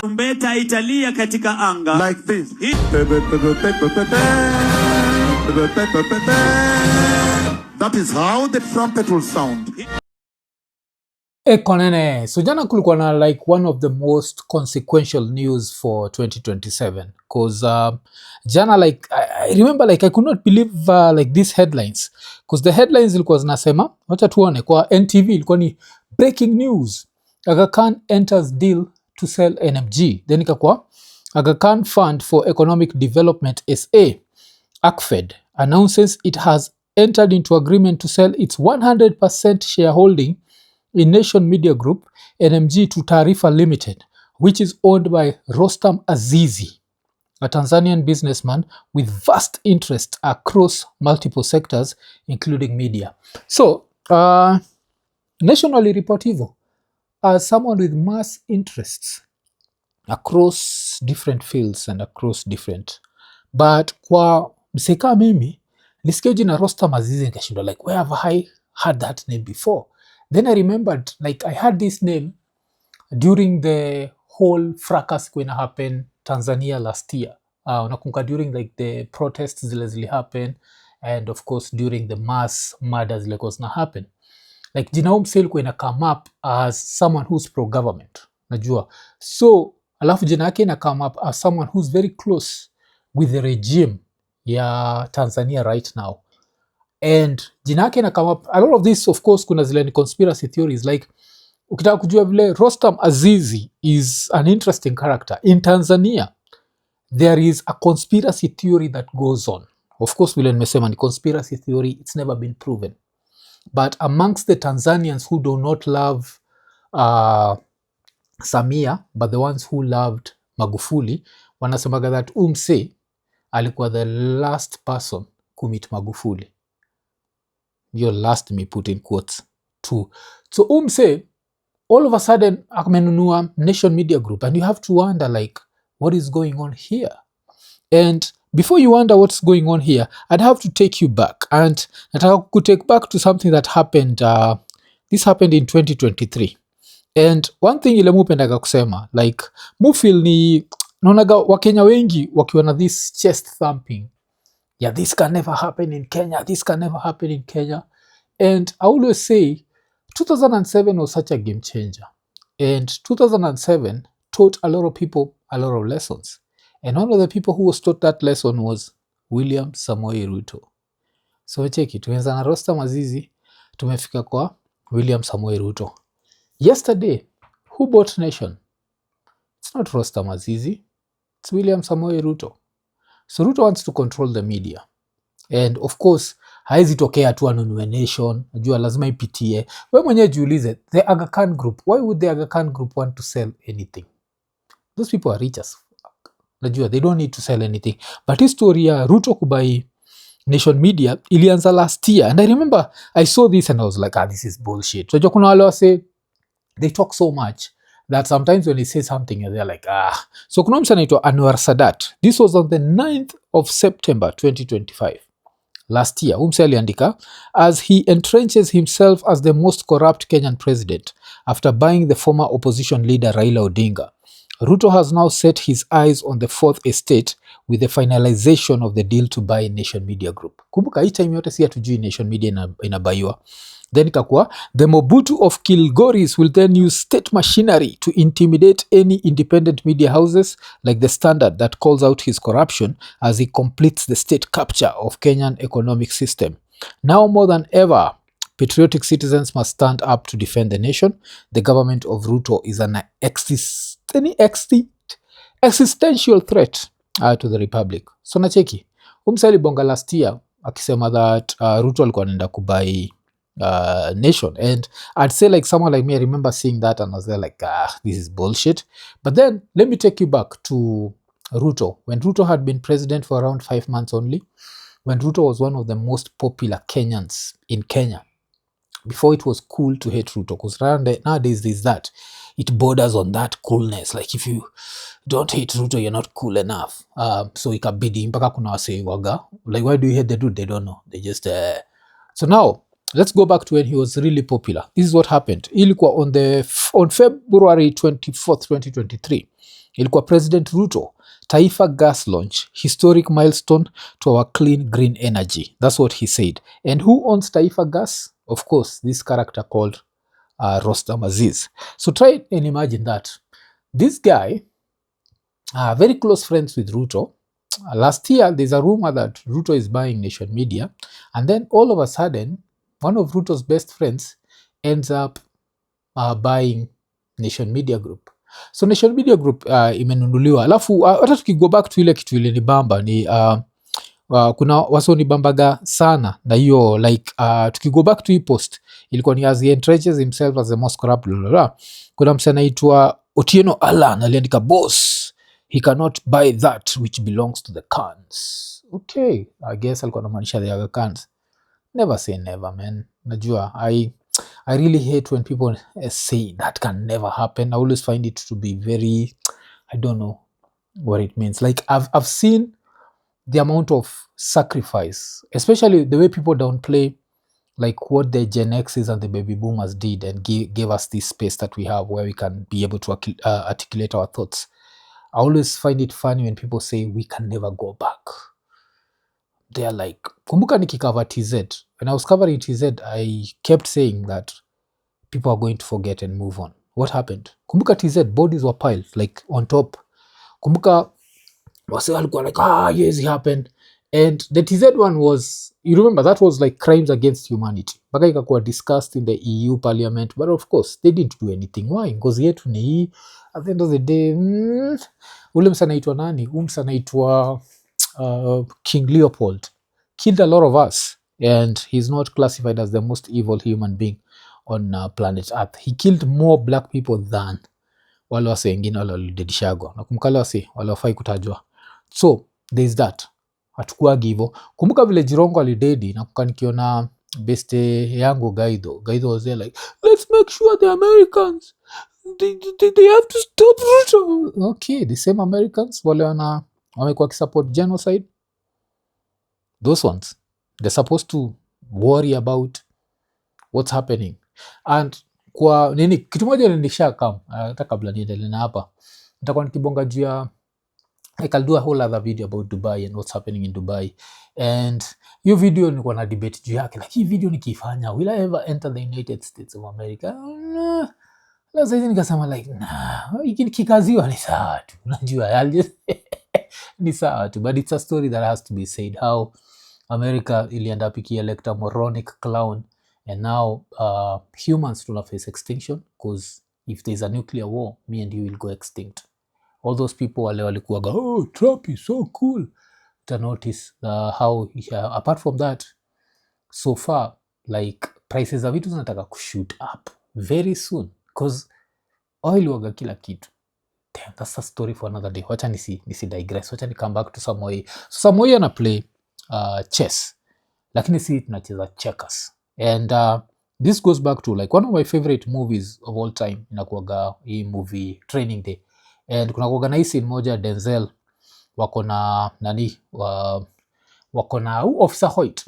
Tarumbeta italia katika anga. Like this. That is how the trumpet will sound. Iko Nini. So jana kulikuwa na like one of the most consequential news for 2027 because jana like I remember like I could not believe like these headlines because the headlines ilikuwa zinasema, wacha tuone kwa NTV, ilikuwa ni breaking news, Aga Khan enters deal to sell NMG. Then ikakuwa Aga Khan Fund for Economic Development SA ACFED announces it has entered into agreement to sell its 100% shareholding in Nation Media Group NMG to Tarifa Limited, which is owned by Rostam Azizi, a Tanzanian businessman with vast interests across multiple sectors, including media. So, nationally report hivyo, as someone with mass interests across different fields and across different, but kwa mseka mimi nisikia jina Rostam Azizi nikashindwa like where have I heard that name before? Then I remembered like I had this name during the whole fracas when happened Tanzania last year. Unakumbuka during like the protests zile happen, and of course during the mass murders like was na happen. Like jina umse ilikuwa ina come up as someone who's pro-government. Najua. So alafu jina yake ina come up as someone who's very close with the regime ya Tanzania right now. And jina yake ina come up, a lot of this of course kuna zile ni conspiracy theories, like ukitaka kujua vile Rostam Azizi is an interesting character in Tanzania, there is a conspiracy theory that goes on. Of course vile nimesema ni conspiracy theory, it's never been proven, but amongst the Tanzanians who do not love Samia but the ones who loved Magufuli wanasemaga that umse alikuwa the last person kumit Magufuli. Your last me put in quotes too. So say all of a sudden amenunua Nation Media Group, and you have to wonder like what is going on here. And before you wonder what's going on here, I'd have to take you back, and nataka kutake back to something that happened. This happened in 2023, and one thing ile mupendaga kusema like mufil ni naonaga Wakenya wengi wakiwa na this chest thumping, yeah, this can never happen in Kenya, this can never happen in Kenya. And I always say 2007 was such a game changer, and 2007 taught a lot of people a lot of lessons, and one of the people who was taught that lesson was William Samoei Ruto. So check it, tumeanza na Rostam Azizi, tumefika kwa William Samoei Ruto. Yesterday, who bought Nation? It's not Rostam Azizi, it's William Samoei Ruto. So Ruto wants to control the media, and of course haizi tokea tu anunue Nation, najua lazima ipitie. Wewe mwenyewe jiulize, the Aga Khan Group, why would the Aga Khan Group want to sell anything? Those people are rich as fuck. Najua they don't need to sell anything. But his story ya Ruto kubai Nation Media ilianza last year, and I remember I saw this and I was like, this is bullshit. So kuna wale wase, they talk so much that sometimes when they say something they're like So kuna mtu anaitwa Anwar Sadat. This was on the 9th of September 2025 last year. Umse aliandika, as he entrenches himself as the most corrupt Kenyan president after buying the former opposition leader Raila Odinga, Ruto has now set his eyes on the fourth estate with the finalization of the deal to buy Nation Media Group. Kumbuka hii time yote si hatujui Nation Media inabaiwa. Then ikakuwa, the Mobutu of Kilgoris will then use state machinery to intimidate any independent media houses like The Standard that calls out his corruption as he completes the state capture of Kenyan economic system. Now more than ever, patriotic citizens must stand up to defend the nation. The government of Ruto is an existential threat to the republic. So nacheki, umsali bonga last year akisema that Ruto alikuwa anaenda kubai Nation, and I'd say like someone like me, I remember seeing that and I was there like this is bullshit. But then let me take you back to Ruto, when Ruto had been president for around 5 months only, when Ruto was one of the most popular Kenyans in Kenya, before it was cool to hate Ruto, because nowadays there's that, it borders on that coolness, like if you don't hate Ruto you're not cool enough. So ikabidi mpaka kuna wase waga like, why do you hate the dude? They don't know, they just so now let's go back to when he was really popular. This is what happened. Ilikuwa on February 24th, 2023. ilikuwa President Ruto, Taifa gas launch, historic milestone to our clean green energy. That's what he said. And who owns Taifa gas? Of course, this character called Rostam Azizi. So try and imagine that. This guy, very close friends with Ruto. Last year, there's a rumor that Ruto is buying Nation Media. And then all of a sudden, one of Ruto's best friends ends up buying Nation Media Group. So Nation Media Group imenunuliwa. Alafu hata tukigo back to ile kitu ile ni bamba ni kuna wasoni bambaga sana na hiyo like tukigo back to hii post ilikuwa ni as he entrenches himself as the most corrupt kuna msana anaitwa Otieno Alan aliandika boss he cannot buy that which belongs to the Khans. Okay, I guess alikuwa anamaanisha the other Khans. Never say never, man. Najua I really hate when people say that can never happen. I always find it to be very, I don't know what it means. Like I've seen the amount of sacrifice, especially the way people downplay like what the Gen X's and the baby boomers did and gave us this space that we have where we can be able to articulate our thoughts. I always find it funny when people say we can never go back. They're like, kumbuka nikikava TZ. When I was covering TZ, I kept saying that people are going to forget and move on. What happened? Kumbuka TZ, bodies were piled like on top. Kumbuka wase walikuwa like, yes, it happened. And the TZ one was, you remember, that was like crimes against humanity. Baka ikakuwa discussed in the EU parliament. But of course, they didn't do anything. Why? Because yetu ni hii. At the end of the day, ule msa naitwa nani? Msa naitwa King Leopold killed a lot of us, and he's not classified as the most evil human being on planet Earth. He killed more black people than wale wase wengine wale walidedishagwa. Nakumbuka wale wase wale wafai kutajwa. So there's that. Hatukuagi hivyo. Kumbuka vile Jirongo alidedi, nakumbuka nikiona beste yangu Gaido was there like, let's make sure the Americans they have to stop Ruto. Okay, the same Americans wale wamekuwa kisupport genocide. Those ones, they're supposed to worry about what's happening. And kwa nini kitu moja nilisha kam hata kabla niendelee na hapa nitakuwa nikibonga juu ya I'll do a whole other video about Dubai and what's happening in Dubai. And hiyo video nilikuwa na debate juu yake, like hii video nikifanya will I ever enter the United States of America? Sasa hizi nikasema like hiki kikaziwa ni sawa tu, unajua ni sawa tu, but it's a story that has to be said, how America ilienda up ikielect a moronic clown, and now humans will face extinction, because if there's a nuclear war, me and you will go extinct. All those people wale walikuwaga, oh, Trump is so cool. To notice how apart from that, so far like prices of vitu zinataka kushoot up very soon, because oil waga kila kitu. Damn, that's a story for another day. Wacha nisi digress. Wacha ni come back to Samoei. So Samoei ana play chess, lakini si tunacheza checkers. And this goes back to like one of my favorite movies of all time, inakuwaga hii movie Training Day. And kuna kuwaga na hii scene moja Denzel wako na nani wako na Officer Hoyt,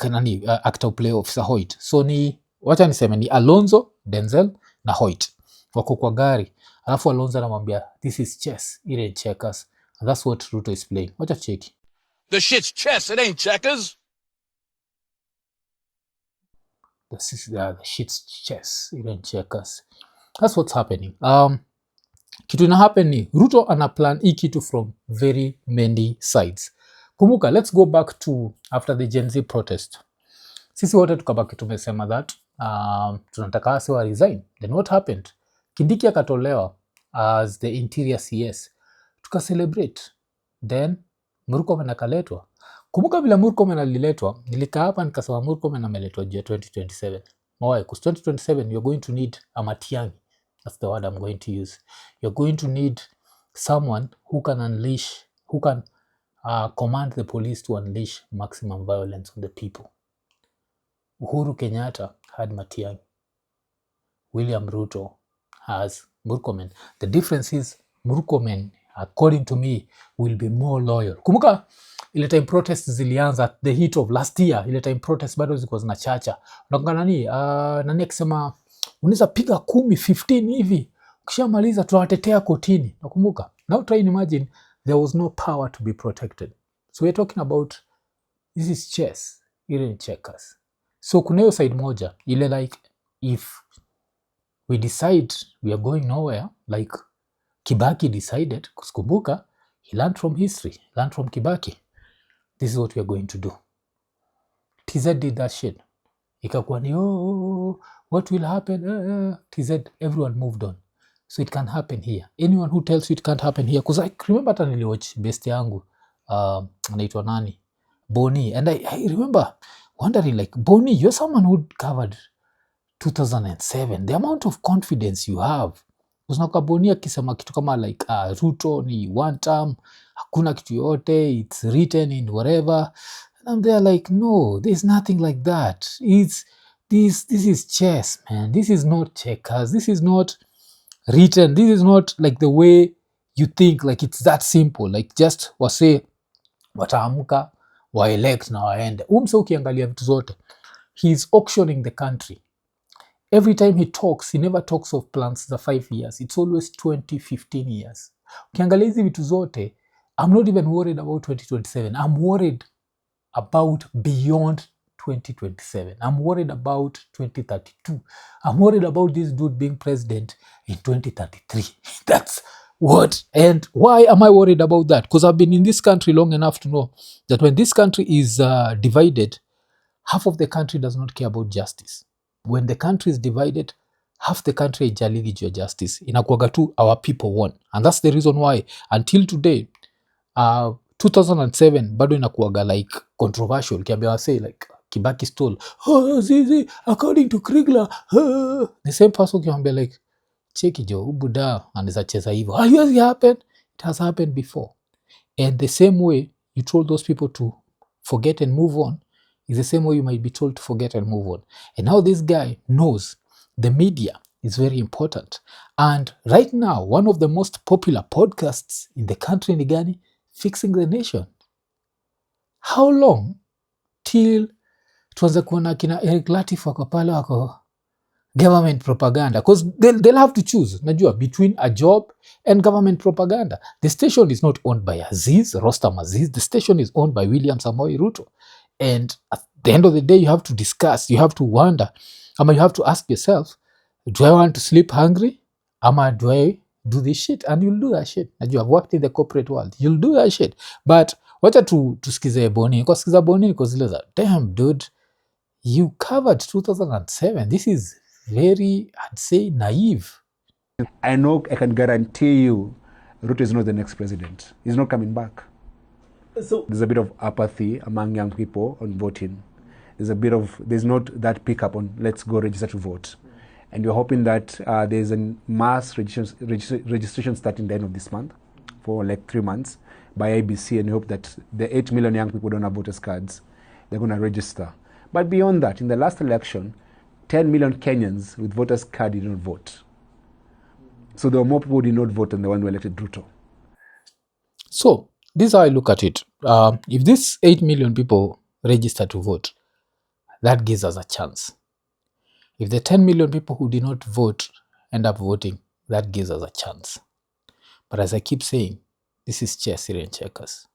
nani actor play Officer Hoyt. So ni wacha niseme ni Alonzo, Denzel na Hoyt wako kwa gari, alafu Alonzo anamwambia this is chess, it ain't checkers. And that's what Ruto is playing. Wacha cheki. The shit's chess, it ain't checkers. The shit's chess, it ain't checkers. That's what's happening. Kitu ina happen ni Ruto ana plan hii kitu from very many sides. Kumbuka, let's go back to after the Gen Z protest. Sisi wote tukabaki tumesema that tunataka asiwa resign. Then what happened? Kindiki akatolewa as the interior CS. Tuka celebrate. Then Murkomen akaletwa. Kumbuka vile Murkomen aliletwa, nilikaa hapa nikasema Murkomen ameletwa juu 2027. Why? Because 2027 you're going to need a Matiang'i. That's the word I'm going to use. You're going to need someone who can unleash, who can command the police to unleash maximum violence on the people. Uhuru Kenyatta had Matiang'i. William Ruto has Murkomen. The difference is Murkomen, according to me, will be more loyal. Kumbuka ile time protests zilianza at the heat of last year. Ile time protests bado zilikuwa zinachacha. Unakumbuka nani akisema unaweza piga 10, 15 hivi Kishamaliza tunawatetea kotini. Nakumbuka. Now try and imagine there was no power to be protected. So we're talking about this is chess, ile checkers. So kuna hiyo side moja ile like if we decide we are going nowhere, like Kibaki decided, kukumbuka he learned from history, learned from Kibaki. This is what we are going to do. TZ did that shit. Ikakuwa ni what will happen? TZ, everyone moved on. So it can happen here. Anyone who tells you it can't happen here, because I remember hata niliwatch best yangu anaitwa nani? Boni. And I remember wondering like, Boni, you're someone who covered 2007. The amount of confidence you have. Unakuwa Boni akisema kitu kama like Ruto ni one term, hakuna kitu yote, it's written in whatever. And I'm there like, no, there's nothing like that. This is chess, man. This is not checkers. This is not written. This is not like the way you think, like it's that simple. Like just wase wataamka waelect na waende. Umse ukiangalia vitu zote, he's auctioning the country. Every time he talks, he never talks of plans za 5 years. It's always 20-15 years. Ukiangalia hizi vitu zote, I'm not even worried about 2027. I'm worried about beyond 2027. I'm worried about 2032. I'm worried about this dude being president in 2033. That's what. And why am I worried about that? Because I've been in this country long enough to know that when this country is divided, half of the country does not care about justice. When the country is divided, half the country haijaligi juu ya justice. Inakuwaga tu our people won. And that's the reason why until today 2007 bado inakuwaga like controversial. Kiambia wase like Kibaki stole. Zizi, according to Krigler. The same person kiambia like, cheki jo, ubuda anaweza cheza hivyo. Has it happened? It has happened before. And the same way you told those people to forget and move on is the same way you might be told to forget and move on. And now this guy knows the media is very important. And right now, one of the most popular podcasts in the country ni gani? Fixing the Nation. How long till tuanze kuona kina Eric Latif wako pale wako government propaganda? Because they'll have to choose, najua, between a job and government propaganda. The station is not owned by Aziz, Rostam Aziz. The station is owned by William Samoei Ruto. And at the end of the day, you have to discuss, you have to wonder, you have to ask yourself, do I want to sleep hungry? Do I do this shit? And you'll do that shit. And you have worked in the corporate world. You'll do that shit. But wacha tusikize Boni. Kwa sikiza Boni niko zile za, damn dude, you covered 2007. This is very, I'd say, naive. I know, I can guarantee you, Ruto is not the next president. He's not coming back. So there's a bit of apathy among young people on voting. There's not that pickup on let's go register to vote. And we're hoping that there's a mass registration starting the end of this month for like 3 months by IBC, and we hope that the 8 million young people don't have voters cards, they're going to register. But beyond that, in the last election, 10 million Kenyans with voters card did not vote. So there were more people who did not vote than the one who elected Ruto. So this is how I look at it. If these 8 million people register to vote, that gives us a chance. If the 10 million people who did not vote end up voting, that gives us a chance. But as I keep saying, this is chess, Syrian checkers.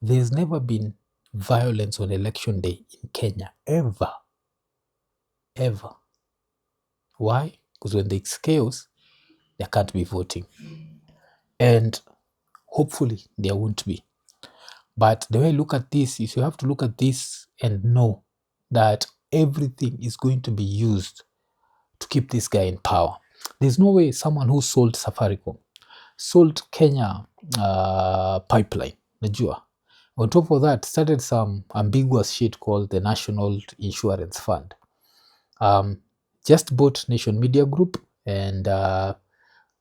There's never been violence on election day in Kenya, ever. Ever. Why? Because when there's chaos, there can't be voting. And hopefully there won't be. But the way I look at this is you have to look at this and know that everything is going to be used to keep this guy in power. There's no way someone who sold Safaricom, sold Kenya pipeline, najua. On top of that, started some ambiguous shit called the National Insurance Fund. Just bought Nation Media Group and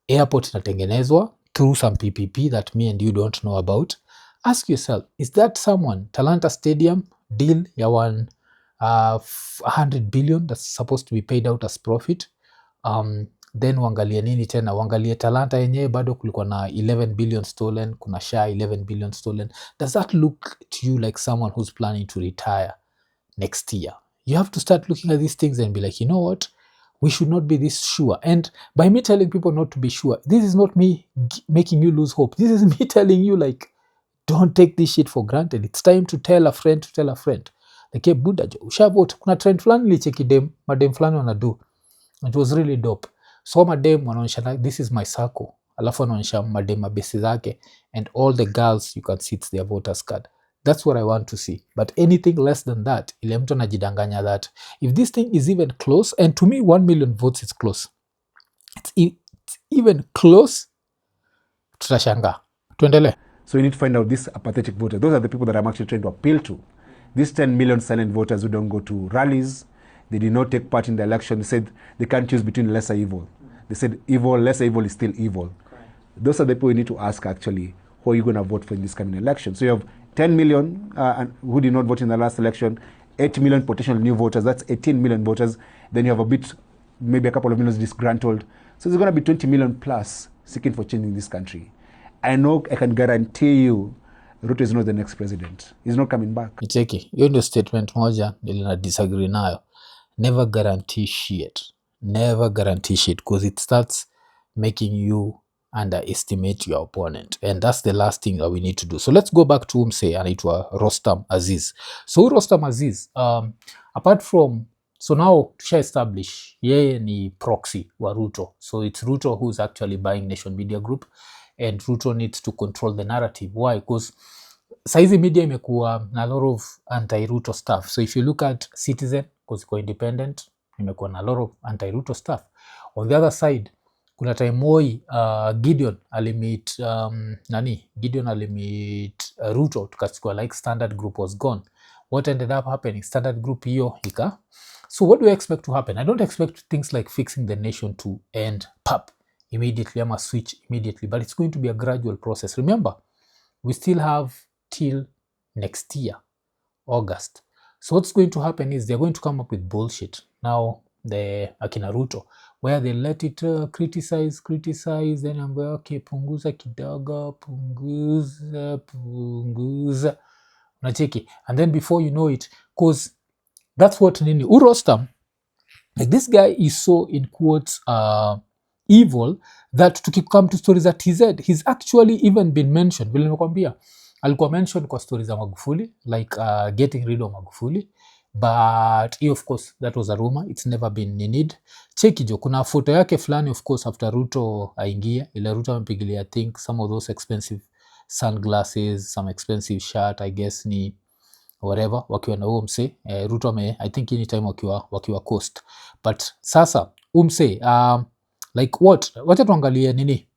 airport inatengenezwa through some PPP that me and you don't know about. Ask yourself, is that someone, Talanta Stadium deal ya 100 billion that's supposed to be paid out as profit? Then wangalie nini tena? Wangalie Talanta yenyewe bado kulikuwa na 11 billion stolen, kuna SHA 11 billion stolen. Does that look to you like someone who's planning to retire next year? You have to start looking at these things and be like, you know what? We should not be this sure. And by me telling people not to be sure, this is not me making you lose hope. This is me telling you, like, don't take this shit for granted. It's time to tell a friend to tell a friend. Like, Buddha, ushavot, kuna trend flani licheki madem flani wanadu. It was really dope. So madem wanaonyesha like, this is my circle. Alafu wanaonyesha madem mabesi zake, and all the girls you can see it's their voters card. That's what I want to see. But anything less than that, ile mtu anajidanganya that if this thing is even close, and to me 1 million votes is close. It's even close, tutashanga. Tuendele. So you need to find out these apathetic voters. Those are the people that I'm actually trying to appeal to. These 10 million silent voters who don't go to rallies, they did not take part in the election. They said they can't choose between lesser evil. They said lesser evil is still evil. Those are the people you need to ask actually, who are you going to vote for in this coming election? So you have 10 million who did not vote in the last election, 8 million potential new voters, that's 18 million voters. Then you have maybe a couple of millions disgruntled. So there's going to be 20 million plus seeking for change in this country. I can guarantee you, Ruto is not the next president. He's not coming back. Cheki, hiyo ndio statement moja nilina disagree nayo. Never guarantee shit. Never guarantee shit, because it starts making you underestimate your opponent, and that's the last thing that we need to do. So let's go back to umse anaitwa Rostam Aziz. So Rostam Aziz, apart from, so now tusha establish yeye ni proxy wa Ruto. So it's Ruto who's actually buying Nation Media Group, and Ruto needs to control the narrative. Why? Because saizi media imekuwa na lot of anti-Ruto stuff. So if you look at Citizen, because iko independent, imekuwa na lot of anti-Ruto stuff. On the other side, kuna time moi Gideon alimit Ruto, tukachukua like Standard Group was gone. What ended up happening? Standard Group hiyo ika. So what do I expect to happen? I don't expect things like fixing the nation to end immediately. I'm a switch immediately, but it's going to be a gradual process. Remember, we still have till next year, August. So what's going to happen is they're going to come up with bullshit. Now, the akina Ruto, where they let it criticize, then I'm like, okay, punguza kidogo, punguza. Unacheki. And then before you know it, because that's what Nini, Rostam, like this guy is so in quotes evil that tukikam to stories at he's actually even been mentioned. Vile nimekwambia, alikuwa mentioned kwa stories za Magufuli, like getting rid of Magufuli. But of course, that was a rumor. It's never been needed. Cheki jo, kuna photo yake fulani, of course, after Ruto aingia, ile Ruto amepigilia, I think, some of those expensive sunglasses, some expensive shirt, I guess ni whatever, wakiwa na umse. Ruto I think anytime wakiwa coast. But sasa, umse, like what? Wacha tuangalie nini?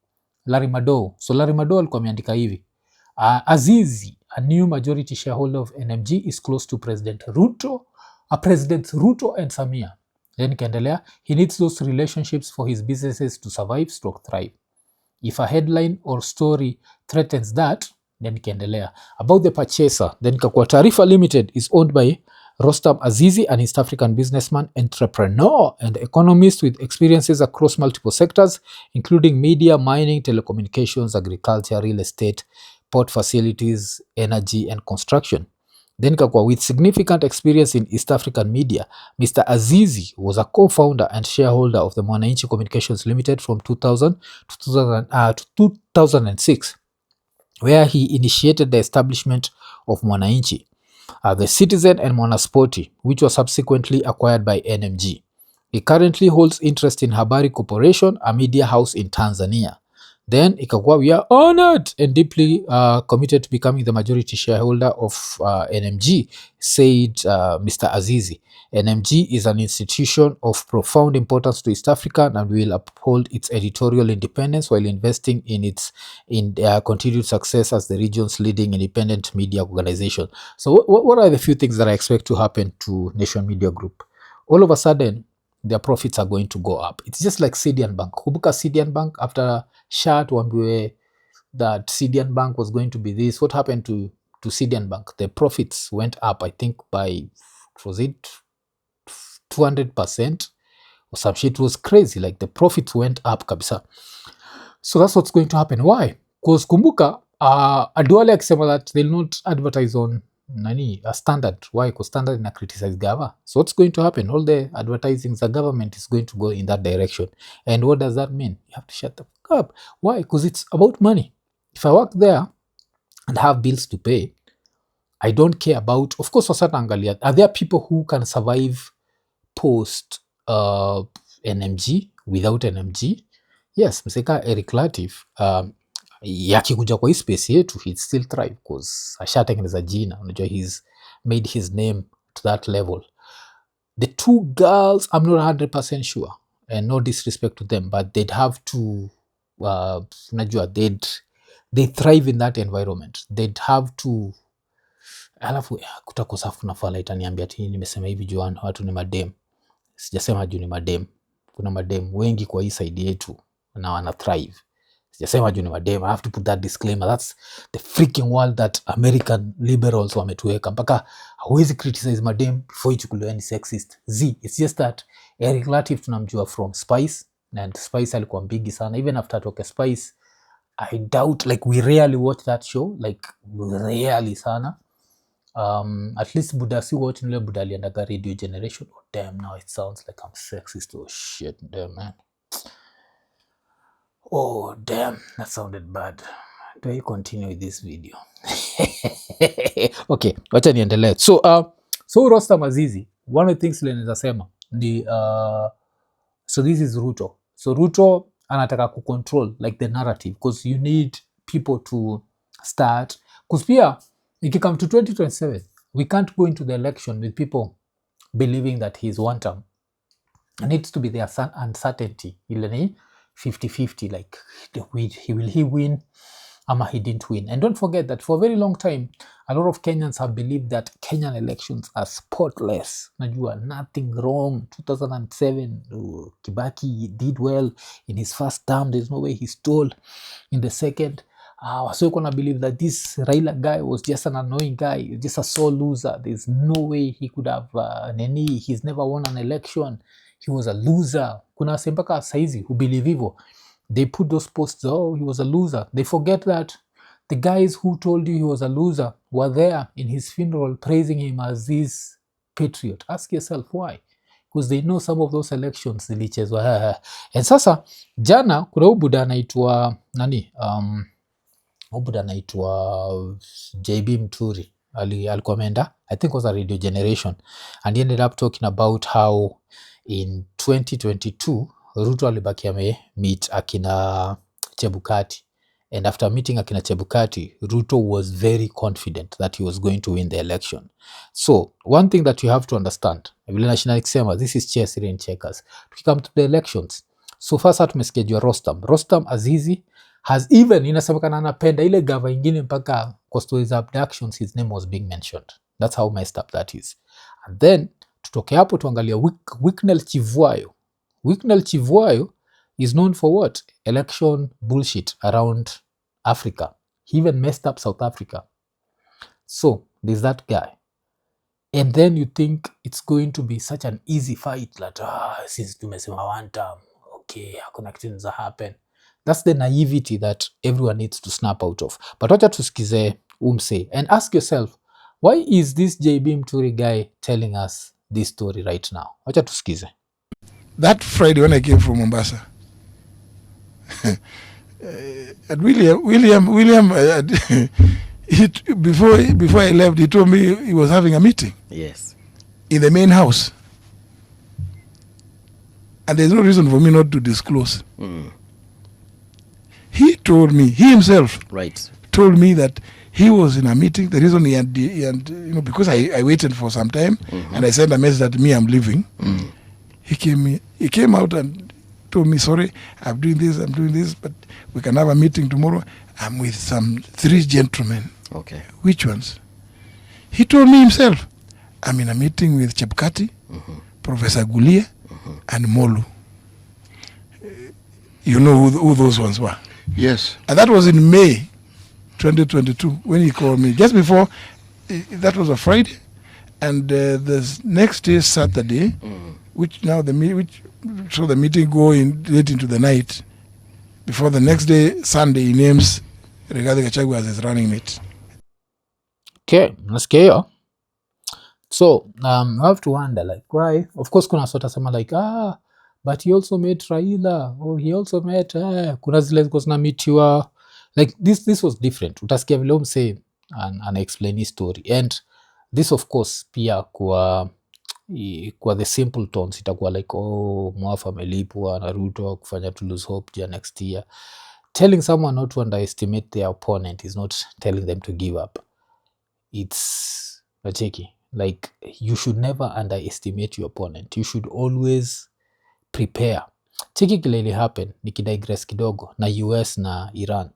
Larry Madowo. So Larry Madowo alikuwa ameandika hivi. Azizi, a new majority shareholder of NMG, is close to President Ruto and Samia. Then kaendelea, he needs those relationships for his businesses to survive / thrive. If a headline or story threatens that, then kaendelea. About the purchaser, then kakua Taarifa Limited is owned by Rostam Azizi, an East African businessman, entrepreneur, and economist with experiences across multiple sectors, including media, mining, telecommunications, agriculture, real estate, port facilities, energy, and construction. Then kakwa, with significant experience in East African media, Mr. Azizi was a co-founder and shareholder of the Mwananchi Communications Limited from 2000 to 2006, where he initiated the establishment of Mwananchi, the Citizen, and Mwanaspoti, which was subsequently acquired by NMG. He currently holds interest in Habari Corporation, a media house in Tanzania. Then ikakuwa, we are honored and deeply committed to becoming the majority shareholder of NMG, said Mr. Azizi. NMG is an institution of profound importance to East Africa and will uphold its editorial independence while investing in continued success as the region's leading independent media organization. So what are the few things that I expect to happen to Nation Media Group? All of a sudden, their profits are going to go up. It's just like Sidian Bank. Kubuka Sidian Bank, after Shat Wambue that Sidian Bank was going to be this. What happened to Sidian Bank? The profits went up, I think, by, was it 200% or some shit? It was crazy. Like the profits went up kabisa. So that's what's going to happen. Why? Because kumbuka, Aduale akisema that they'll not advertise on a standard. Why? Because standard ina criticize gava. So what's going to happen? All the advertising, the government is going to go in that direction. And what does that mean? You have to shut the fuck up. Why? Because it's about money. If I work there and have bills to pay, I don't care about, of course, angalia, are there people who can survive post NMG without NMG? Yes, mseka Eric Latif, yakikuja kwa hii space yetu, he'd still thrive because ashatengeneza jina. Unajua, he's made his name to that level. The two girls, I'm not 100% sure, and no disrespect to them, but they'd have to, unajua, they thrive in that environment. They'd have to, alafu kutakosa kunafala itaniambia ati nimesema hivi juan watu ni madem. Sijasema juu ni madem. Kuna madem wengi kwa hii side yetu na wana thrive. Sijasema juu ni madem. I have to put that disclaimer. That's the freaking world that American liberals wametuweka. Mpaka hawezi criticize madem before ichukuliwe ni sexist. It's just that Eric Latif tunamjua from Spice, and Spice alikuwa mbigi sana. Even after atoke Spice, I doubt, like, we rarely watch that show, like rarely sana. At least Buddha si watch nile Buddha aliendaga Radio Generation. Oh damn, now it sounds like I'm sexist. Oh shit, damn man. Oh damn, that sounded bad. Do I continue with this video? Okay, wacha niendelee. So Rostam Azizi, one of the things leneza sema ni so this is Ruto. So Ruto anataka control like the narrative, because you need people to start, because pia if you come to 2027, we can't go into the election with people believing that he's one term. It needs to be the uncertainty. 50-50, like, will he win? Ama he didn't win. And don't forget that for a very long time, a lot of Kenyans have believed that Kenyan elections are spotless. Najua, nothing wrong. 2007, Kibaki did well in his first term. There's no way he stole in the second. So you're gonna believe that this Raila guy was just an annoying guy, just a sore loser. There's no way he could have Nini. He's never won an election. He was a loser. Kuna sempaka saizi who believe hivyo. They put those posts, oh, he was a loser. They forget that the guys who told you he was a loser were there in his funeral praising him as this patriot. Ask yourself why. Because they know some of those elections zilichezwa. And sasa, jana, kuna ubuda anaitwa nani? Ubuda anaitwa JB Mturi. Alikuwa ameenda, I think it was a Radio Generation. And he ended up talking about how in 2022, Ruto alibaki meet akina Chebukati. And after meeting akina Chebukati, Ruto was very confident that he was going to win the election. So, one thing that you have to understand, this is chess in checkers. To come to the elections, so far tumesikia Rostam Azizi has even, inasemekana anapenda ile gava ingine mpaka kwa stories of abductions, his name was being mentioned. That's how messed up that is. And then, tutoke hapo tuangalia Wicknell Chivuayo. Wicknell Chivuayo is known for what? Election bullshit around Africa. He even messed up South Africa. So, there's that guy. And then you think it's going to be such an easy fight that, since tumesema one term, okay, hakuna kitu za happen. That's the naivety that everyone needs to snap out of. But wacha tusikize umse and ask yourself, why is this JB Mturi guy telling us this story right now? Wacha tusikize. That Friday when I came from Mombasa, and William before I left, he told me he was having a meeting. Yes. In the main house. And there's no reason for me not to disclose. He told me, he himself told me that he was in a meeting. The reason he had because I waited for some time and I sent a message that me, I'm leaving. He came out and told me, sorry, I'm doing this, but we can have a meeting tomorrow. I'm with some 3 gentlemen. Okay. Which ones? He told me himself, I'm in a meeting with Chebukati, Professor Gulia, and Molu. You know who those ones were? Yes. And that was in May 2022 when he called me. Just before, that was a Friday. And the next day, Saturday, so the meeting go late into the night. Before the next day, Sunday, he names Rigathi Gachagua as his running mate. Okay, nasikia hiyo. So I have to wonder like why. Of course kuna sort of sema like but he also met Raila or he also met kuna zile zilikuwa zinamitiwa like this was different. Utasikia vile mse ana explain his story and this of course pia kwa the simple tones itakuwa like Mwafa amelipwa na Ruto kufanya to lose hope ya next year. Telling someone not to underestimate their opponent is not telling them to give up. It's nacheki like you should never underestimate your opponent. You should always prepare. Cheki kile ili happen nikidigress kidogo na US na Iran.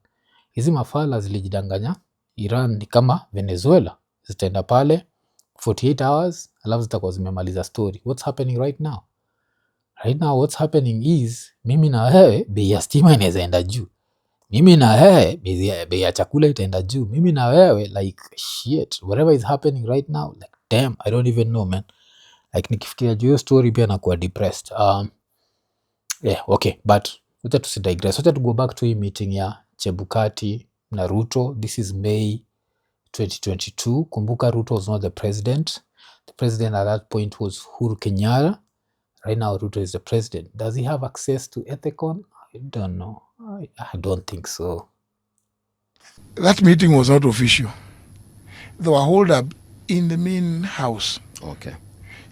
Hizi mafala zilijidanganya Iran ni kama Venezuela, zitaenda pale 48 hours alafu zitakuwa zimemaliza story. What's happening right now? Right now what's happening is mimi na wewe bei ya stima inaweza enda juu. Mimi na wewe bei ya chakula itaenda juu. Mimi na wewe like shit whatever is happening right now like damn I don't even know man. Like nikifikiria juu hiyo story pia nakuwa depressed. Yeah, okay, but wacha tusidigress. Wacha to go back to hii meeting ya Chebukati na Ruto. This is May 2022. Kumbuka Ruto was not the president. The president at that point was Uhuru Kenyatta. Right now Ruto is the president. Does he have access to Ethicon? I don't know. I don't think so. That meeting was not official. They were held up in the main house. Okay.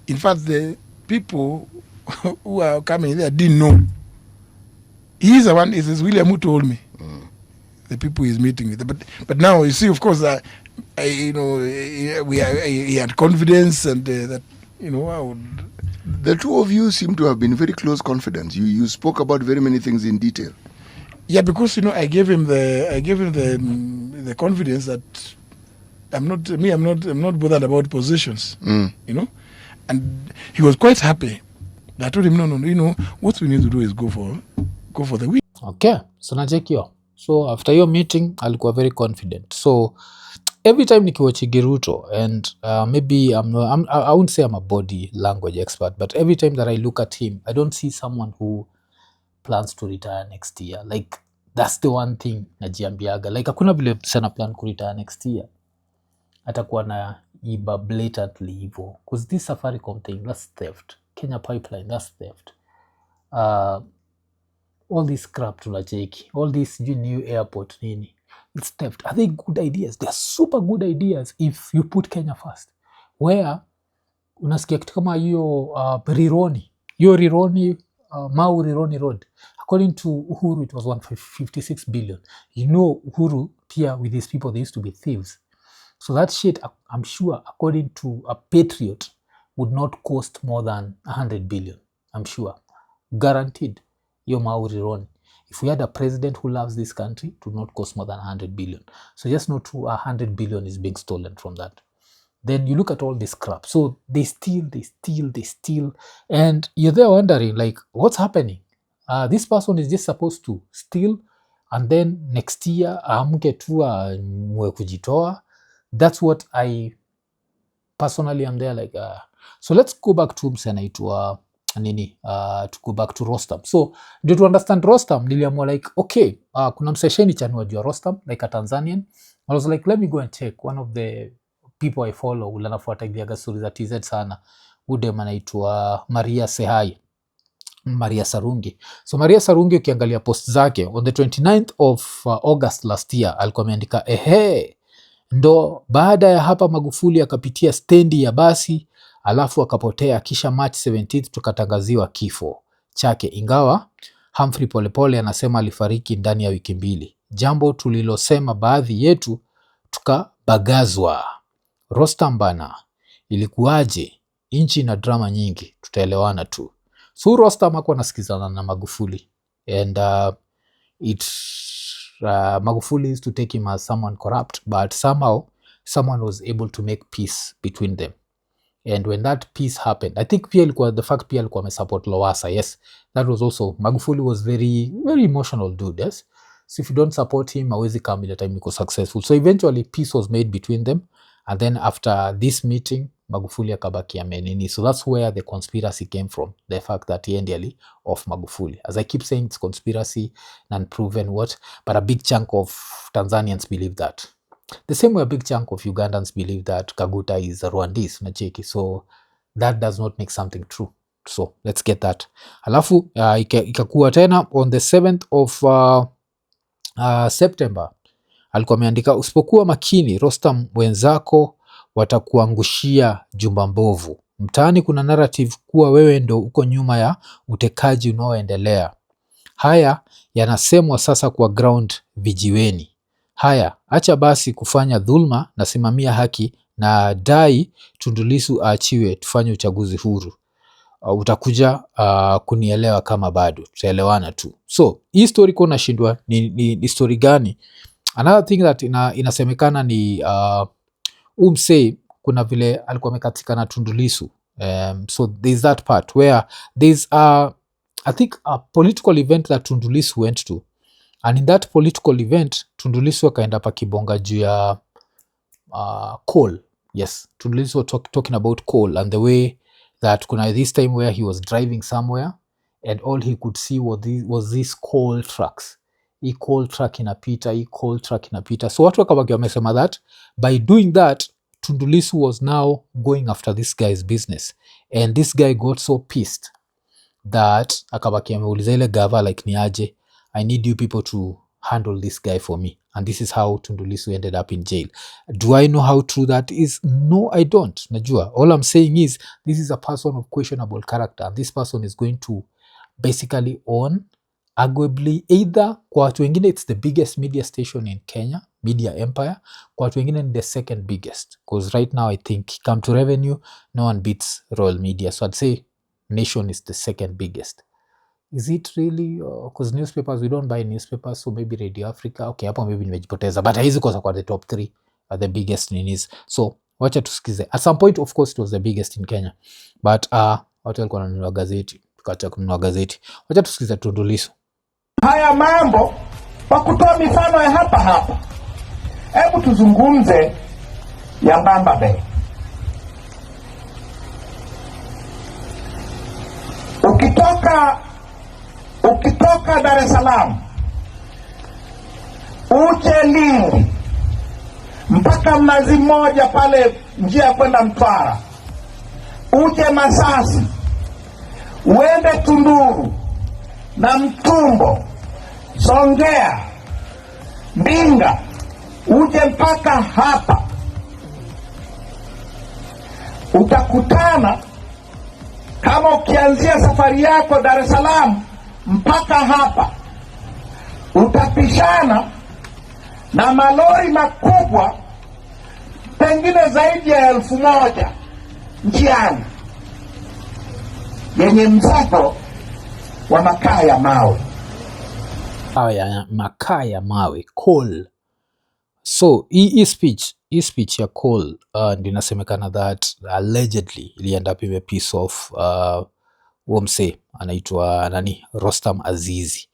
In fact, the people who are coming there didn't know. He's the one, it is William who told me. The people he's meeting with. But now, you see, of course, he had confidence and that, I would... The two of you seem to have been very close confidants. You spoke about very many things in detail. Yeah, because I gave him the confidence that I'm not bothered about positions. And he was quite happy. I told him no, what we need to do is go for the win. Okay, so nacheki hiyo. So after your meeting alikuwa very confident. So every time nikiwatch Ruto and maybe I wouldn't say I'm a body language expert, but every time that I look at him, I don't see someone who plans to retire next year. Like that's the one thing najiambiaga. Like hakuna vile sana plan ku retire next year. Atakuwa na iba blatantly hivyo. Because this Safaricom thing, that's theft. Kenya Pipeline, that's theft. All this crap tunacheki. All this new airport nini. It's theft. Are they good ideas? They're super good ideas if you put Kenya first. Where unasikia kitu kama hiyo Rironi. Hiyo Rironi, Mau Rironi Road. According to Uhuru, it was 156 billion. You know Uhuru, pia with these people, they used to be thieves. So that shit, I'm sure, according to a patriot, would not cost more than 100 billion. I'm sure. Guaranteed. Yo Mau Rironi. If we had a president who loves this country, it would not cost more than 100 billion. So just know 100 billion is being stolen from that. Then you look at all this crap. So they steal. And you're there wondering, like, what's happening? This person is just supposed to steal and then next year amke tu mwe kujitoa. That's what I personally am there like. So let's go back to msenaitwa to go back to Rostam. So ndio to understand Rostam niliamua like okay, kuna msesheni chanua jua Rostam like a Tanzanian. I was like let me go and check. One of the people I follow ulanafuatiliaga stories za TZ sana. Udem anaitwa Maria Sarungi. So Maria Sarungi ukiangalia post zake on the 29th of August last year alikuwa ameandika ndo baada ya hapa Magufuli akapitia stendi ya basi alafu akapotea, kisha March 17th tukatangaziwa kifo chake, ingawa Humphrey Polepole anasema alifariki ndani ya wiki 2. Jambo tulilosema baadhi yetu tukabagazwa. Rostam bana, ilikuwaje? Inchi na drama nyingi, tutaelewana tu. So Rostam hakuwa anasikizana na Magufuli and Magufuli used to take him as someone corrupt, but somehow someone was able to make peace between them. And when that peace happened, I think pia ilikuwa the fact pia alikuwa amesupport Lowassa. Yes, that was also, Magufuli was very very emotional dude. Yes, so if you don't support him, hawezi come ile time yuko successful. So eventually peace was made between them, and then after this meeting Magufuli akabaki amenini. So that's where the conspiracy came from, the fact that he endially of Magufuli. As I keep saying, it's conspiracy, non-proven what, but a big chunk of Tanzanians believe that. the same way a big chunk of Ugandans believe that Kaguta is a Rwandese, unacheki. So that does not make something true. So let's get that. Alafu ikakuwa tena on the 7th of September alikuwa ameandika, usipokuwa makini Rostam, wenzako watakuangushia jumba mbovu. Mtaani kuna narrative kuwa wewe ndo uko nyuma ya utekaji unaoendelea. Haya yanasemwa sasa kwa ground vijiweni. Haya, acha basi kufanya dhulma na simamia haki na dai Tundu Lissu aachiwe tufanye uchaguzi huru. Utakuja kunielewa kama bado, tutaelewana tu. So, hii story kuna shindwa ni story gani? Another thing that inasemekana ni umse kuna vile alikuwa amekatika na Tundu Lissu. So there's that part where there's I think a political event that Tundu Lissu went to, and in that political event Tundu Lissu akaenda pa kibonga juu ya coal. Yes, Tundu Lissu was talking about coal and the way that kuna this time where he was driving somewhere and all he could see was these coal trucks. Hii coal truck inapita, hii coal truck inapita. So watu wakabaki wamesema that by doing that Tundu Lissu was now going after this guy's business, and this guy got so pissed that akabaki ameuliza ile gava like ni aje, I need you people to handle this guy for me, and this is how Tundu Lissu ended up in jail. Do I know how true that is? No, I don't. Najua, all I'm saying is this is a person of questionable character, and this person is going to basically own arguably either kwa watu wengine it's the biggest media station in Kenya, media empire, kwa watu wengine ni the second biggest, because right now I think come to revenue no one beats Royal Media, so I'd say Nation is the second biggest. Is it really? Because newspapers, we don't buy newspapers, so maybe Radio Africa, okay, hapo maybe nimejipoteza, but hizi kwa the top 3 are the biggest ninis. So wacha tusikize. At some point of course it was the biggest in Kenya, but watu walikuwa wananunua gazeti, tukacha kununua gazeti. Wacha tusikize Tundu Lissu. Haya mambo kwa kutoa mifano ya hapa, hebu tuzungumze ya Mbamba Bay. Ukitoka Dar es Salaam uje Lindi mpaka Mnazi Mmoja pale njia ya kwenda Mtwara, uje Masasi, uende Tunduru na Mtumbo, Songea, Mbinga, uje mpaka hapa, utakutana kama ukianzia safari yako Dar es Salaam mpaka hapa, utapishana na malori makubwa pengine zaidi ya 1,000 njiani yenye mzigo wa makaa ya mawe. Makaa ya mawe, coal. So hii speech ya coal ndio inasemekana that allegedly ilienda up a piece of womse anaitwa nani, Rostam Azizi,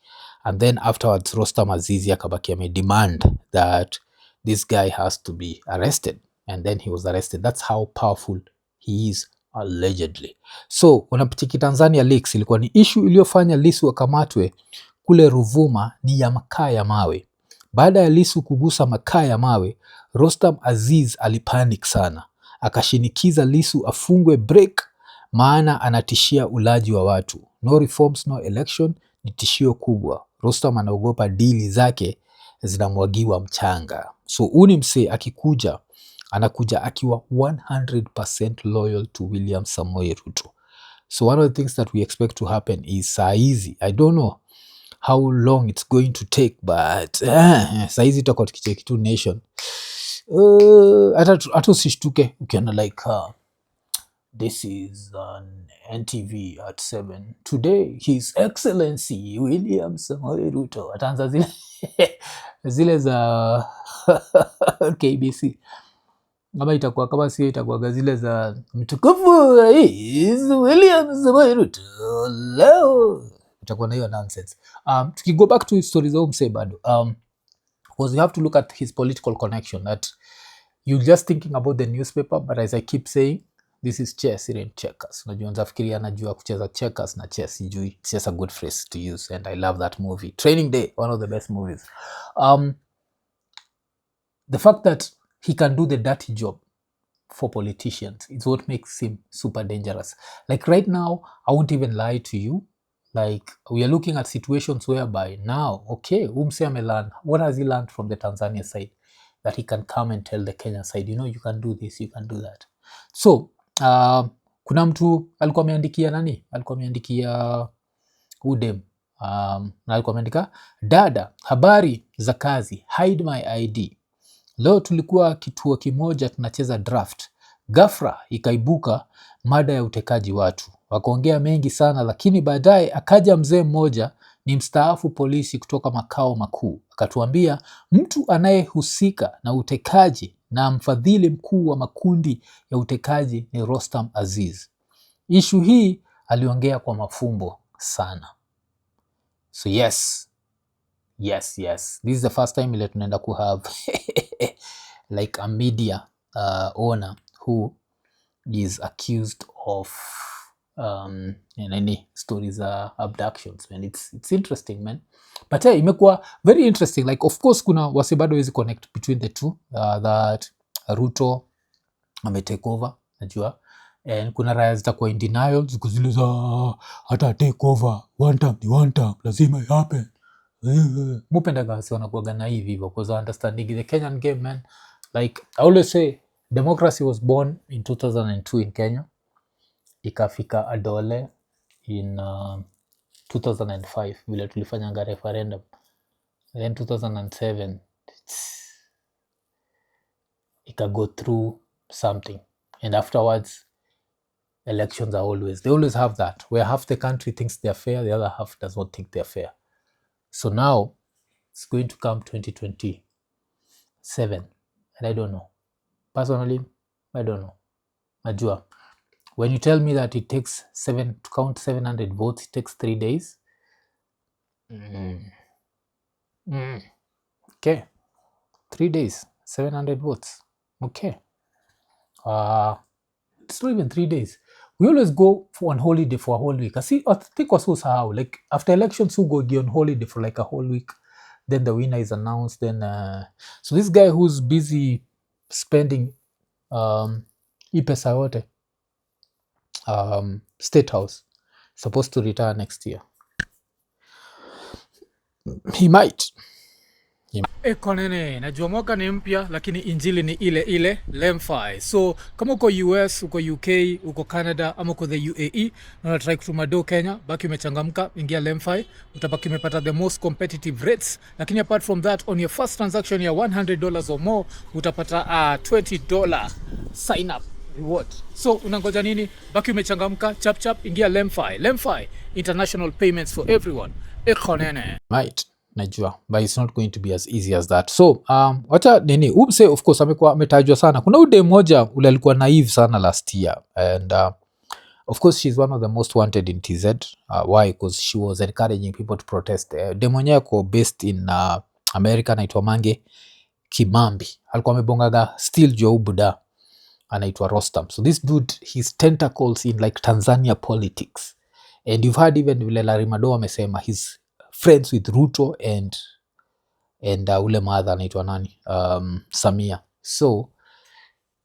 and then afterwards Rostam Azizi akabaki amedemand that this guy has to be arrested, and then he was arrested. That's how powerful he is allegedly. So unapitiki Tanzania leaks ilikuwa ni issue iliyofanya Lissu akamatwe kule Ruvuma ni ya makaa ya mawe. Baada ya Lissu kugusa makaa ya mawe, Rostam Aziz alipanic sana. Akashinikiza Lissu afungwe break, maana anatishia ulaji wa watu. No reforms, no election, ni tishio kubwa. Rostam anaogopa dili zake zinamwagiwa mchanga. So uni mse akikuja, anakuja akiwa 100% loyal to William Samoei Ruto. So one of the things that we expect to happen is saizi, I don't know how long it's going to take, but saizi itakuwa tukicheki tu Nation. Hata usishtuke ukiona like this is an NTV at 7 today, His Excellency William Samoei Ruto. Ataanza zile za KBC. Kama itakuwa kama sio itakuwa zile za mtukufu Rais William Samoei Ruto leo, itakuwa na hiyo nonsense. Tukigo back to stories za umse bado, because you have to look at his political connection, that you're just thinking about the newspaper, but as I keep saying, this is chess, it ain't checkers. Unajua nzafikiria anajua kucheza checkers na chess sijui. It's just a good phrase to use, and I love that movie. Training Day, one of the best movies. the fact that he can do the dirty job for politicians is what makes him super dangerous. Like right now, I won't even lie to you. Like we are looking at situations whereby now, okay, Umse amelan, what has he learned from the Tanzania side? That he can come and tell the Kenya side, you know, you can do this, you can do that. So, kuna mtu alikuwa ameandikia nani? Alikuwa ameandikia udem. Na alikuwa ameandika, dada, habari za kazi, hide my ID. Leo tulikuwa kituo kimoja tunacheza draft. Ghafla ikaibuka mada ya utekaji watu. Wakaongea mengi sana, lakini baadaye akaja mzee mmoja, ni mstaafu polisi kutoka makao makuu. Akatuambia mtu anayehusika na utekaji na mfadhili mkuu wa makundi ya utekaji ni Rostam Azizi. Issue hii aliongea kwa mafumbo sana. So yes. This is the first time ile tunaenda ku have like a media owner who is accused of any stories abductions, man. It's interesting, man. But hey, imekuwa very interesting. Like of course kuna wase bado wezi connect between the two, that Ruto ame take over, najua, and kuna raya zitakuwa in denial zikuzile za hata take over one time lazima happen. Mupendaga wasi wanakuwaga naive hivyo, because I understanding the Kenyan game, man. Like I always say, democracy was born in 2002 in Kenya, ikafika adole in 2005 vile tulifanyanga referendum, then 2007 ika go through something, and afterwards elections they always have that, where half the country thinks they're fair, the other half does not think they're fair. So now it's going to come 2027, and I don't know. Personally, I don't know. Najua, when you tell me that it takes to count 700 votes, it takes 3 days. Okay, 3 days, 700 votes. Okay. It's not even 3 days. We always go on holiday for a whole week. I think also how, like after elections, who go on holiday for like a whole week, then the winner is announced. Then so this guy who's busy spending pesa yote, State House, supposed to retire next year. He might. Iko Nini, najua mwaka ni mpya lakini injili ni ile ile, LemFi. So kama uko US, uko UK, uko Canada ama uko the UAE na unatry kutuma do Kenya, baki umechangamka, ingia LemFi, utapaki umepata the most competitive rates. Lakini apart from that, on your first transaction ya $100 or more, utapata $20 sign up reward. So unangoja nini? Baki umechangamka, chap ingia LemFi. LemFi, international payments for everyone. Iko Nini. Right. Najua, but it's not going to be as easy as that. So wacha nini, Umse of course amekuwa ametajwa sana. Kuna ude moja ule alikuwa naive sana last year, and of course she's one of the most wanted in TZ. Why? Because she was encouraging people to protest. Demo yako based in America, anaitwa Mange Kimambi, alikuwa amebongaga still jo buda anaitwa Rostam. So this dude, his tentacles in like Tanzania politics, and you've heard even vile Larimado amesema he's friends with Ruto and ule mother anaitwa nani, Samia. So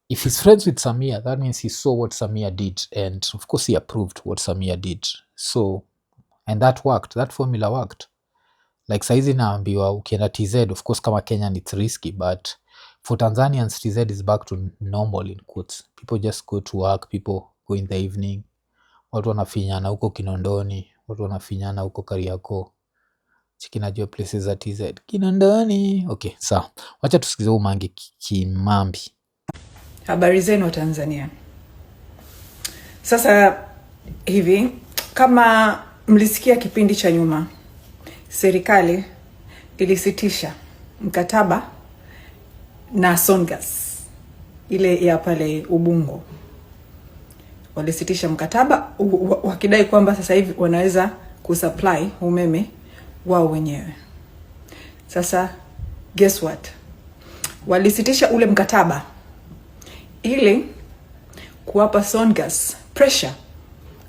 if he's friends with Samia, that means he saw what Samia did, and of course he approved what Samia did. So, and that worked, that formula worked. Like saizi naambiwa ukienda TZ, of course kama Kenyan it's risky, but for Tanzanians TZ is back to normal in quotes. People just go to work, people go in the evening, watu wanafinyana huko Kinondoni, watu wanafinyana huko Kariakoo. Chikinajua places za TZ Kinondoni. Okay, sawa. Wacha tusikize Mange Kimambi. Habari zenu wa Tanzania. Sasa hivi, kama mlisikia kipindi cha nyuma, serikali ilisitisha mkataba na Songas, ile ya pale Ubungo. Walisitisha mkataba wakidai kwamba sasa hivi wanaweza kusupply umeme wao wenyewe. Sasa guess what? Walisitisha ule mkataba ili kuwapa Songas pressure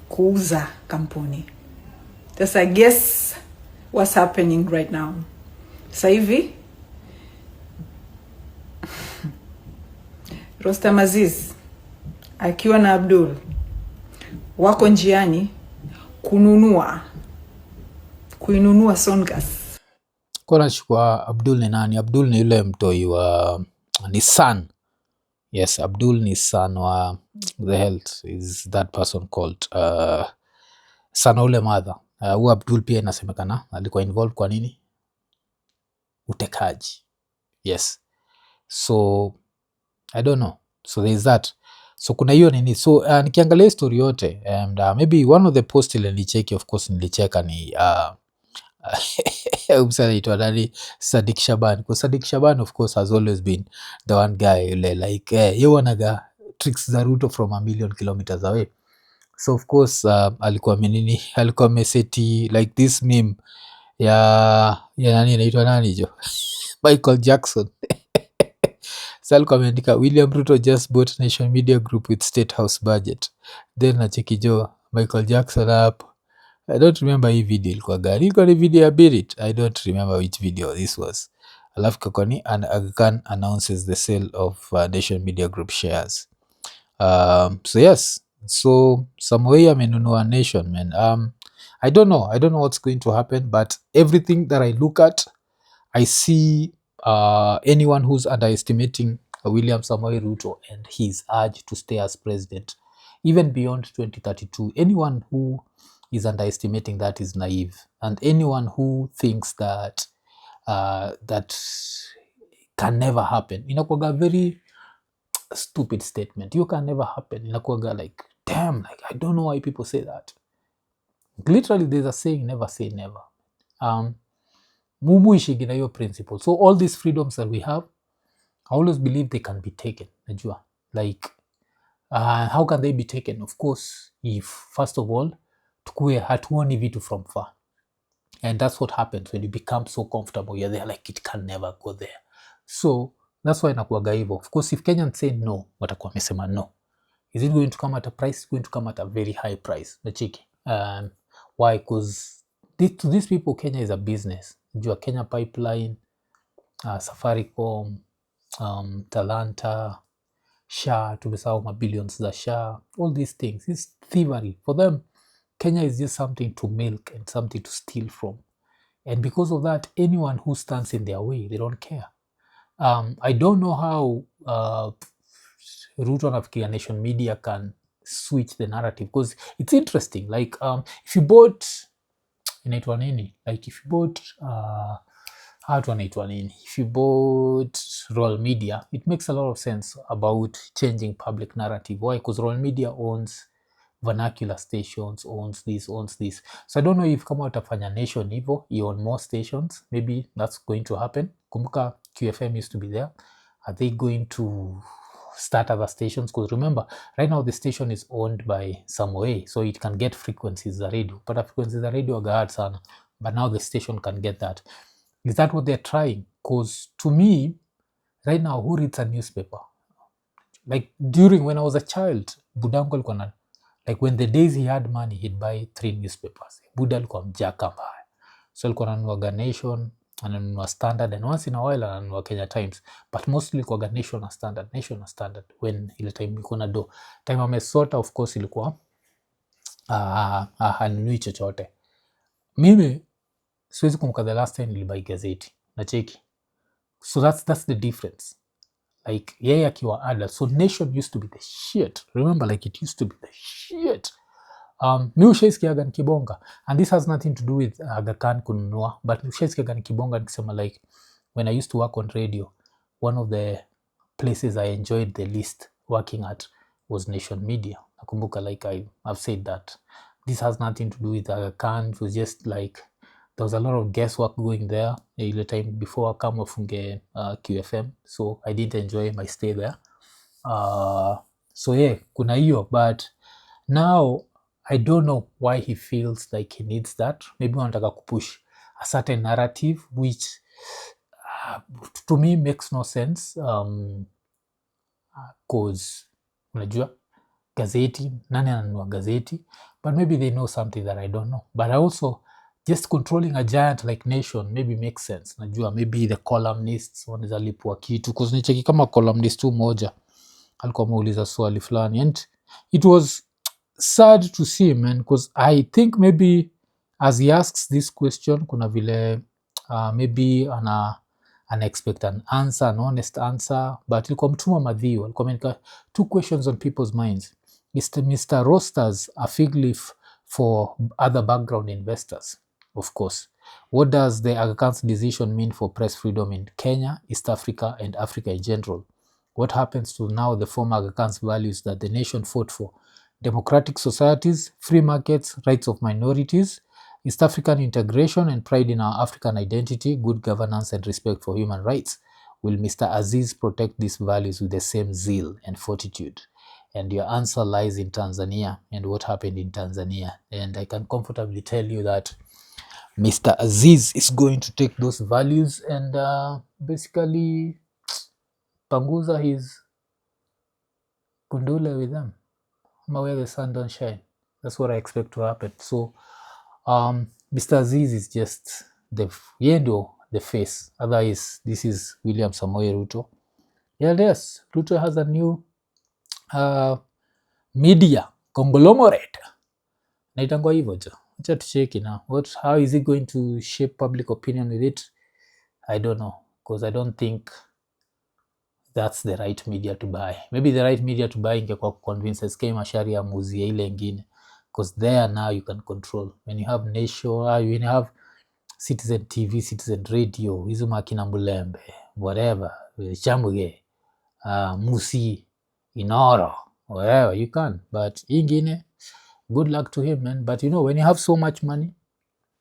kuuza kampuni. Sasa guess what's happening right now? Sasa hivi Rostam Azizi akiwa na Abdul wako njiani kuinunua Songas. Kwa chukua Abdul ni nani? Abdul ni yule mtoi wa ni son. Yes, Abdul ni son wa the health is that person called son ule mother. Huyu Abdul pia inasemekana alikuwa involved kwa nini? Utekaji. Yes. So I don't know. So there is that. So kuna hiyo nini. So nikiangalia story yote and maybe one of the posts ile nilicheki, of course nilicheka ni umsanaitwa nani, Sadiq Shaban. Because Sadiq Shaban of course has always been the one guy like you wanaga tricks za Ruto from 1,000,000 kilometers away. So of course alikuwa menini, alikuwa meseti like this meme ya nani inaitwa nani jo Michael Jackson. So alikuwa ameandika William Ruto just bought Nation Media Group with State House budget. Then nacheki jo Michael Jackson up. I don't remember hii video ilikuwa gani. Ilikuwa ni video ya Beat It. I don't remember which video this was. Alafu kakoni and Aga Khan announces the sale of Nation Media Group shares. So yes. So some way amenunua Nation, man. I don't know what's going to happen, but everything that I look at, I see anyone who's underestimating William Samoei Ruto and his urge to stay as president, even beyond 2032. Anyone who is underestimating that is naive, and anyone who thinks that that can never happen, inakuwaga very stupid statement. You can never happen. Inakuwaga like, damn, like I don't know why people say that. Literally there's a saying, never say never. Mumuishigi na hiyo principle. So all these freedoms that we have, I always believe they can be taken. Najua like how can they be taken? Of course, if first of all tukue hatuoni vitu from far, and that's what happens when you become so comfortable. You're there like it can never go there. So that's why nakuwaga hivyo. Of course, if Kenyans say no, watakuwa wamesema no. Is it going to come at a price? It's going to come at a very high price. Nachiki. Why? Because to these people, Kenya is a business. Jua Kenya Pipeline, Safaricom, Talanta, SHA, tumesahau mabillions za SHA, all these things. It's thievery. For them, Kenya is just something to milk and something to steal from. And because of that, anyone who stands in their way, they don't care. I don't know how Ruto nafikiria Nation Media can switch the narrative, because it's interesting. Like if you bought inaitwa nini? Like if you bought if you bought Royal Media, it makes a lot of sense about changing public narrative. Why? Because Royal Media owns vernacular stations, owns this. So I don't know if kama watafanya Nation hivyo, you own more stations, maybe that's going to happen. Kumbuka QFM used to be there. Are they going to start other stations? Because remember, right now the station is owned by Samoei, so it can get frequencies za radio. But frequencies za radio are hard sana. But now the station can get that. Is that what they're trying? Because to me, right now, who reads a newspaper? Like during when I was a child, budangu alikuwa na, like when the days he had money, he'd buy 3 newspapers. Buda alikuwa mjaka mbaya. So alikuwa ananunua Nation, ananunua Standard, and once in a while ananunua Kenya Times. But mostly ilikuwa Nation na Standard. When ile time ilikuwa na do. Time amesota, of course ilikuwa hanunui chochote. Mimi siwezi kumbuka the last time nilibuy gazeti. Nacheki. So that's the difference. Like yeye akiwa adult. So Nation used to be the shit. Remember, like it used to be the shit. Mi ushaisikiaga nikibonga, and this has nothing to do with Aga Khan kununua, but ushaisikiaga nikibonga nikisema like when I used to work on radio, one of the places I enjoyed the least working at was Nation Media. Nakumbuka, like I've said that this has nothing to do with Aga Khan. It was just like there was a lot of guesswork going there ile time before kama funge QFM, so I didn't enjoy my stay there. So yeah, kuna hiyo, but now I don't know why he feels like he needs that. Maybe wanataka kupush a certain narrative which to me makes no sense, cause unajua gazeti, nani ananunua gazeti? But maybe they know something that I don't know. But I also just controlling a giant like Nation maybe makes sense. Najua maybe the columnists wanaweza lipua kitu, cause nicheki kama columnist tu moja alikuwa ameuliza swali fulani, and it was sad to see, man, because I think maybe as he asks this question kuna vile maybe ana expect an answer, an honest answer, but ilikuwa mtuma madhio, alikuwa ameandika 2 questions on people's minds. Mr. Rosters a fig leaf for other background investors, of course. What does the Aga Khan's decision mean for press freedom in Kenya, East Africa, and Africa in general? What happens to now the former Aga Khan's values that the nation fought for? Democratic societies, free markets, rights of minorities, East African integration and pride in our African identity, good governance and respect for human rights. Will Mr. Aziz protect these values with the same zeal and fortitude? And your answer lies in Tanzania and what happened in Tanzania. And I can comfortably tell you that Mr. Aziz is going to take those values and basically panguza his kundule with them. Where the sun don't shine. That's what I expect to happen. So Mr. Aziz is just the face. Otherwise, this is William Samoei Ruto. Yes, Ruto has a new media conglomerate. Naitangwa hivyo jo. Acha tucheki now. How is he going to shape public opinion with it? I don't know, because I don't think that's the right media to buy. Maybe the right media to buy ingekuwa convince SK Mashari amuzie ile ingine, because there now you can control. When you have Nation, when you have Citizen TV, Citizen Radio, hizo makina Mulembe, whatever, Chamuge, Musi, Inoro, whatever, you can. But ingine, good luck to him, man. But you know, when you have so much money,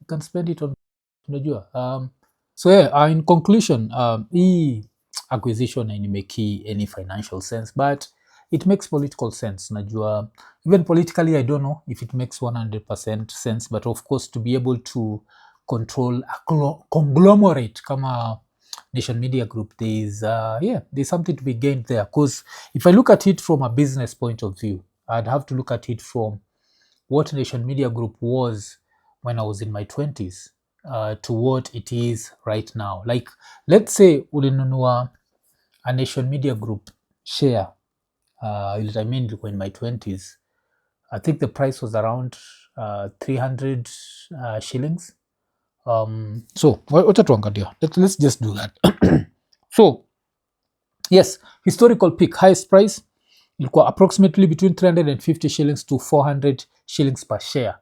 you can spend it on, so yeah, in conclusion, acquisition make any financial sense, but it makes political sense. Najua, even politically, I don't know if it makes 100% sense, but of course, to be able to control a conglomerate kama Nation Media Group, there's something to be gained there. Because if I look at it from a business point of view, I'd have to look at it from what Nation Media Group was when I was in my 20s to what it is right now. Like, let's say ulinunua a Nation Media Group share, ilikuwa in my 20s. I think the price was around 300 shillings. So wacha tuangalia. Let's just do that. So yes, historical peak, highest price ilikuwa approximately between 350 shillings to 400 shillings per share.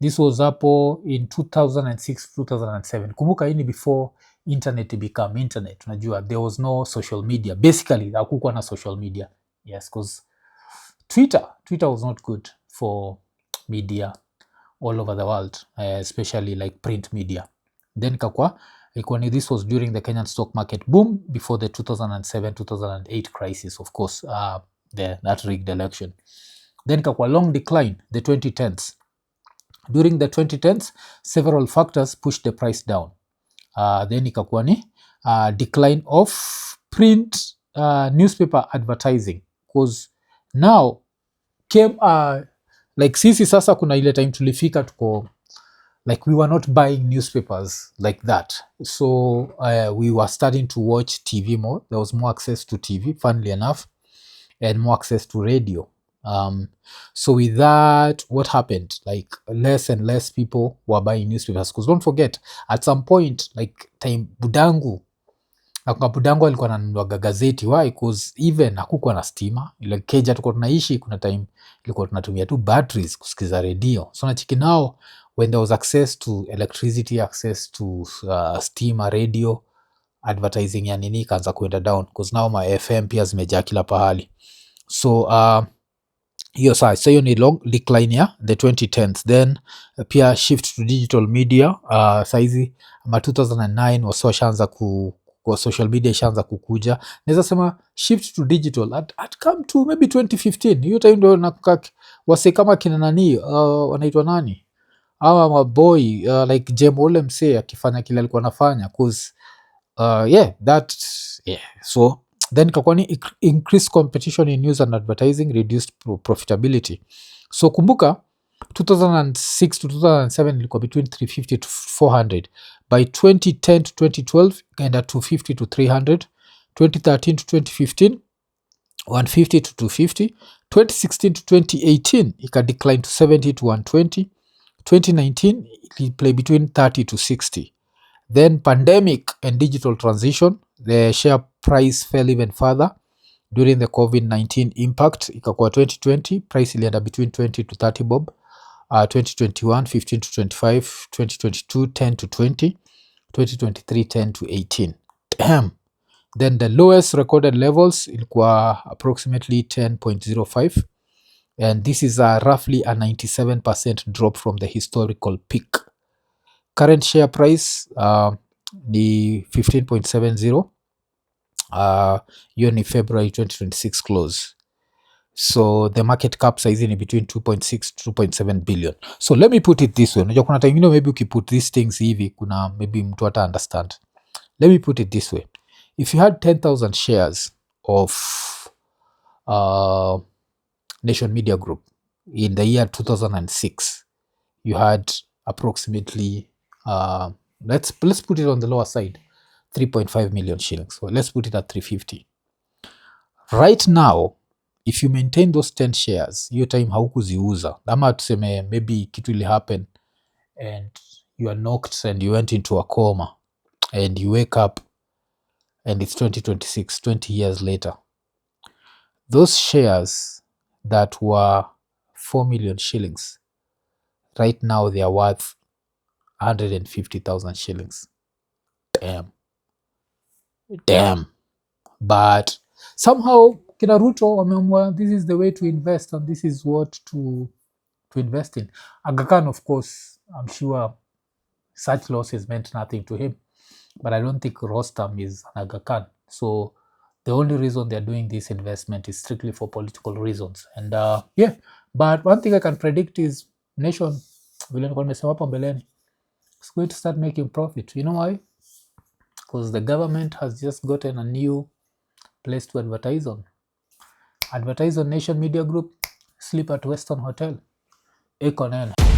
This was hapo in 2006-2007. Kumbuka hii ni before internet became internet. Unajua, there was no social media. Basically, hakukuwa na social media. Yes, because Twitter was not good for media all over the world, especially like print media. Then this was during the Kenyan stock market boom before the 2007-2008 crisis, of course, that rigged election. Then long decline, the 2010s. During the 2010s, several factors pushed the price down. Then ikakuwa ni decline of print newspaper advertising, because now came like sisi sasa kuna ile time tulifika tuko like we were not buying newspapers like that, so we were starting to watch TV more. There was more access to TV, funnily enough, and more access to radio. So with that, what happened? Like less and less people were buying newspapers, because don't forget, at some point, like time Budangu alikuwa ananunuaga gazeti. Why? Because even hakukuwa na stima. Ile keja tuko tunaishi, kuna time ilikuwa tunatumia tu batteries kusikiza radio. So nachiki now, when there was access to electricity, access to steam, radio, advertising ya nini kaanza kuenda down, because now my FM pia zimejaa kila pahali. So hiyo hiyo ni long decline ya the 2010s. Then pia shift to digital media. Saizi ma 2009 washaanza kwa social media ishaanza kukuja. Naweza sema shift to digital at come to maybe 2015. Hiyo time ndio nakuka wase kama kina nani, wanaitwa nani, maboy like Jemole msee akifanya kile alikuwa anafanya, cause so then kakuwa ni increased competition in news and advertising, reduced profitability. So kumbuka 2006 to 2007 ilikuwa between 350 to 400. By 2010 to 2012 ikaenda 250 to 300. 2013 to 2015 150 to 250. 2016 to 2018 ika decline to 70 to 120. 2019 it play between 30 to 60. Then pandemic and digital transition, the share price fell even further during the COVID-19 impact. Ikakuwa 2020 price ilienda between 20 to 30 bob. 2021 15 to 25, 2022 10 to 20, 2023 10 to 18. Damn. Then the lowest recorded levels ilikuwa approximately 10.05, and this is roughly a 97% drop from the historical peak. Current share price ni 15.70. Hiyo ni February 2026 close. So the market cap size in between 2.6 to 2.7 billion. So let me put it this way. Unajua kuna time maybe ukiput these things hivi kuna maybe mtu hata understand. Let me put it this way. If you had 10,000 shares of Nation Media Group in the year 2006, you had approximately let's put it on the lower side, 3.5 million shillings. So let's put it at 350. Right now, if you maintain those 10 shares, your time haukuziuza, ama tuseme maybe kitu ili happen and you are knocked and you went into a coma and you wake up and it's 2026, 20 years later, those shares that were 4 million shillings, right now they are worth 150,000 shillings. Damn. But somehow kina Ruto wameamua this is the way to invest and this is what to invest in. Aga Khan, of course, I'm sure such losses meant nothing to him, but I don't think Rostam is an Aga Khan. So the only reason they're doing this investment is strictly for political reasons. And yeah, but one thing I can predict is Nation vile nilikuwa nimesema hapo mbeleni, it's going to start making profit. You know why? Because the government has just gotten a new place to advertise on. Advertise on Nation Media Group, sleep at Western Hotel. Iko Nini.